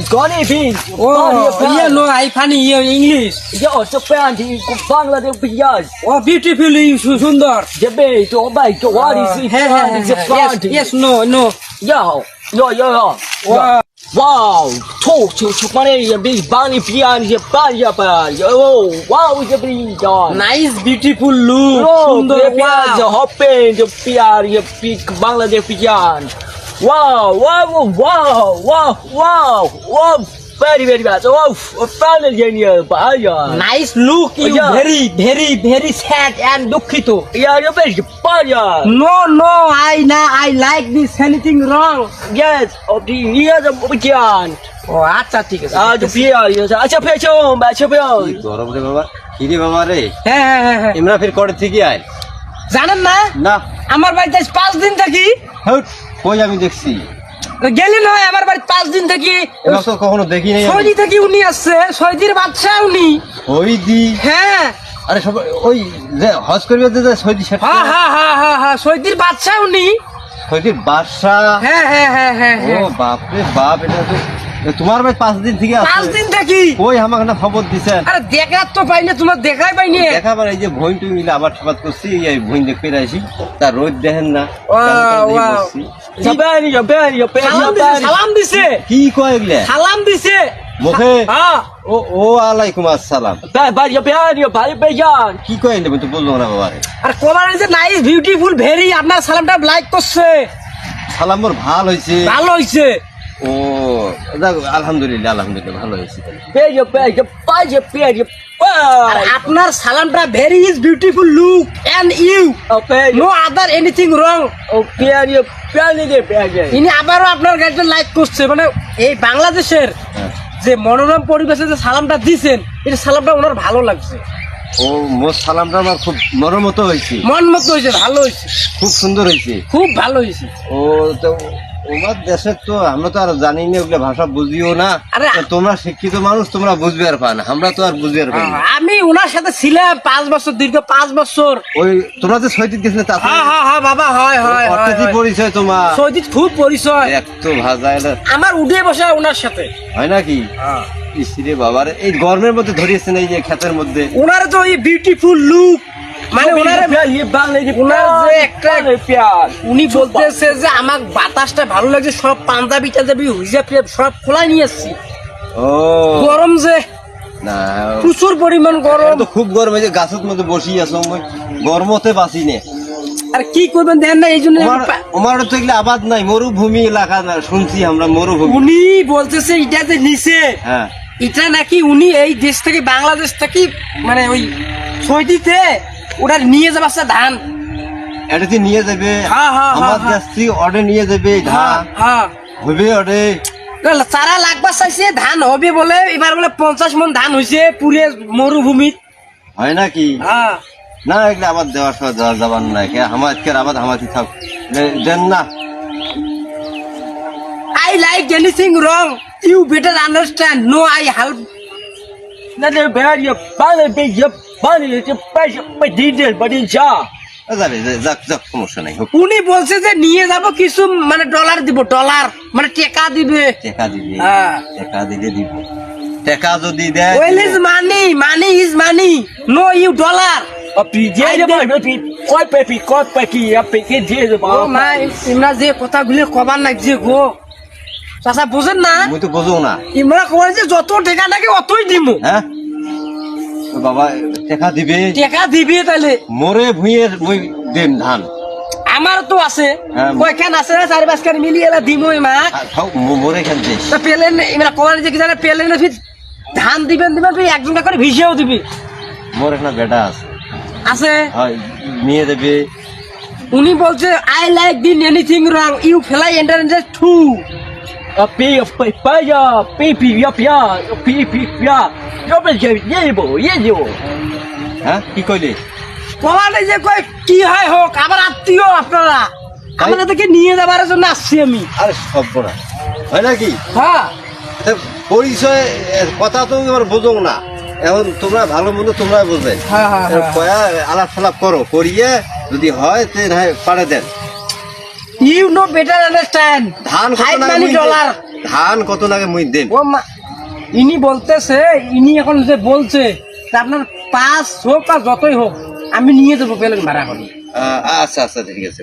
Gone beans. Yeah, no, I funny here English. Yo, Japan, Bangladesh, yes. Oh, beautifully সুন্দর। Japan, oh my God, what is it? Yes, no. Yo. Wow, talk to money, big bunny pian, wow, the big dog. Nice, beautiful look. Oh, সুন্দর, the pian, the wow. hopping, the pian, the big Bangladesh pian. Wow. Very bad. Oh, finally, genius. Nice look, you Yeah. very sad and দুঃখিত। Yeah, you're very fire. No, I like this, anything wrong? Yes, of the years of weekend. ও আচ্ছা ঠিক আছে। The beer, yes. আচ্ছা গরম রে বাবা কি রে বাবা রে হ্যাঁ। ইমরা ফির করে থেকে আয় জানেন না না আমার বাড়িতে 5 দিন থাকি। হট কই আমি দেখছি গেলি নয় আমার বাড়িতে 5 দিন থাকি। এবার তো কখনো দেখি নাই আমি। সৌদি থেকে উনি আসছে, সৌদির বাদশা উনি। ওই দি হ্যাঁ আরে সব ওই যে হজ করবে যে সৌদি সেটা হ্যাঁ সৌদির বাদশা উনি। সৌদির বাদশা হ্যাঁ ও বাপ রে বাপ এটা তো তোমার ভাই 5 দিন থেকে 5 আছে দিন থাকি। কই আমাকে না খবর দিছেন আরে দেখার তো পাইনি, তোমার দেখাই পাইনি। দেখাবার এই যে ভইন টুই মিলে আবার সবাত করছি এই ভইন দেখতে আইছি তার রোদ দেখেন না Wow. সালাম দিছে কি কয় এগুলা সালাম দিছে মুখে হ্যাঁ ও আলাইকুম আসসালাম কি কয় নেবেন তো বললো না বাবা আর কোরআন যে নাইস বিউটিফুল ভেরি আপনার সালামটা লাইক করছে। সালাম মোর ভাল হয়েছে ভালো হইছে। ও যাক, আলহামদুলিল্লাহ ভালো হয়েছে আর আপনার সালামটা very is beautiful look and you know other anything রং। ইনি আবারও আপনার গাড়িটা লাইক করছে, মানে এই বাংলাদেশের যে মনোরম পরিবেশে যে সালামটা দিছেন এই সালামটা ওনার ভালো লাগছে। ও মোর সালামটা আমার খুব মতো হয়েছে, মন মতো হয়েছে, ভালো হয়েছে, খুব সুন্দর হয়েছে, খুব ভালো হয়েছে। ও তো ওমার দেশের তো আমরা তো আর জানি না ওগুলো ভাষা বুঝিও না। আরে তোমরা শিক্ষিত মানুষ, তোমরা বুঝবে আর পান, আমরা তো আর বুঝবে আর পাই না। আমি ওনার সাথে ছিলাম 5 বছর, দীর্ঘ 5 বছর। ওই তোমরা যে সৈদিক গেছিলে তা হ্যাঁ বাবা হয় অর্থের পরিচয় তোমার সৌদিত খুব পরিচয়। এক তো ভাজা এটা আমার উঠে বসে ওনার সাথে হয় নাকি? ইসরে বাবার এই গরমের মধ্যে ধরিয়েছেন এই যে ক্ষেতের মধ্যে ওনার তো এই বিউটিফুল লুক, মানে ওনার যে একটা উনি বলতেছে যে আমার বাতাসটা ভালো লাগছে, সব পাঞ্জাবি টাজাবি হিজাব সব খোলাই নিয়ে আসছি। ও গরম যে না প্রচুর পরিমাণ গরম, তো খুব গরম, এই যে গাছের মধ্যে বসি আছো গরমতে বাঁচি নে। আর কি করবেন দেখেন না, এই জন্য আমার তো এগুলো আবাদ নাই, মরুভূমি এলাকা না, শুনছি আমরা মরুভূমি। উনি বলতেছে এটা যে নিচে হ্যাঁ এটা নাকি উনি এই দেশ থেকে বাংলাদেশ থেকে মানে ওই সৌদিতে ওটা নিয়ে যাবে ধান, এটাতে নিয়ে যাবে আমার দেশ থেকে অর্ডার নিয়ে যাবে ধান হবে অর্ডে চারা লাগবার চাইছে, ধান হবে বলে এবার বলে 50 মণ ধান হয়েছে পুরে মরুভূমিত। হয় নাকি? না এগুলো আবার দেওয়ার সময় যাবার নাই, আমার আবার আমাকে থাক দেন না। I like anything wrong, you better understand, no I help. যাক সমস্যা নাই, উনি বলছে যে নিয়ে যাব কিছু মানে ডলার দিব, ডলার মানে টাকা দিবে, টাকা দিলে দিব, টাকা যদি দেয় well is money, money is money, no you dollar. ইমরা যে কথাগুলি কবার লাগছে গো চাচা বুঝেন না? আমি তো বুঝো না। ইমরা কবার যে যত টাকা লাগে অতই দিব। হ্যাঁ বাবা টাকা দিবে তাহলে মোরে ভুঁইয়ের মই দেন ধান আমার তো আছে, কয়খান আছে না 4-5 খান মিলিয়ে এলা দিমই মা মোরে খান দেশ তা পেলেন ইমরা কবার যে কি জানে পেলেন ফির ধান দিবেন তুই একজনটা করে ভিজিয়েও দিবি। মোর একটা বেটা আছে নিয়ে দেবে। উনি বলছে আই লাইক দিন এনিথিং রং ইউ ফেলাই এন্টার টু হ্যাঁ কি কইলে কমানে যে কয় কি হয় হোক আবার আত্মীয় আপনারা আপনাদেরকে নিয়ে যাবার জন্য আসছি আমি। আরে সব না হয় নাকি? হ্যাঁ পরিচয় কথা তো আমার বোঝো না, এখন তোমরা ভালো মন্দ তোমরা বুঝবেন, আলাপ সালাপ করো, করিয়ে যদি হয় পাড়ে দেন। ইউ নো বেটার আন্ডারস্ট্যান্ড ধান $5 million ধান কত লাগে মুই দেন ও মা ইনি বলতেছে ইনি এখন যে বলছে তা আপনার 5 হোক আর যতই হোক আমি নিয়ে যাবো পেলেন ভাড়া করে আচ্ছা আচ্ছা ঠিক আছে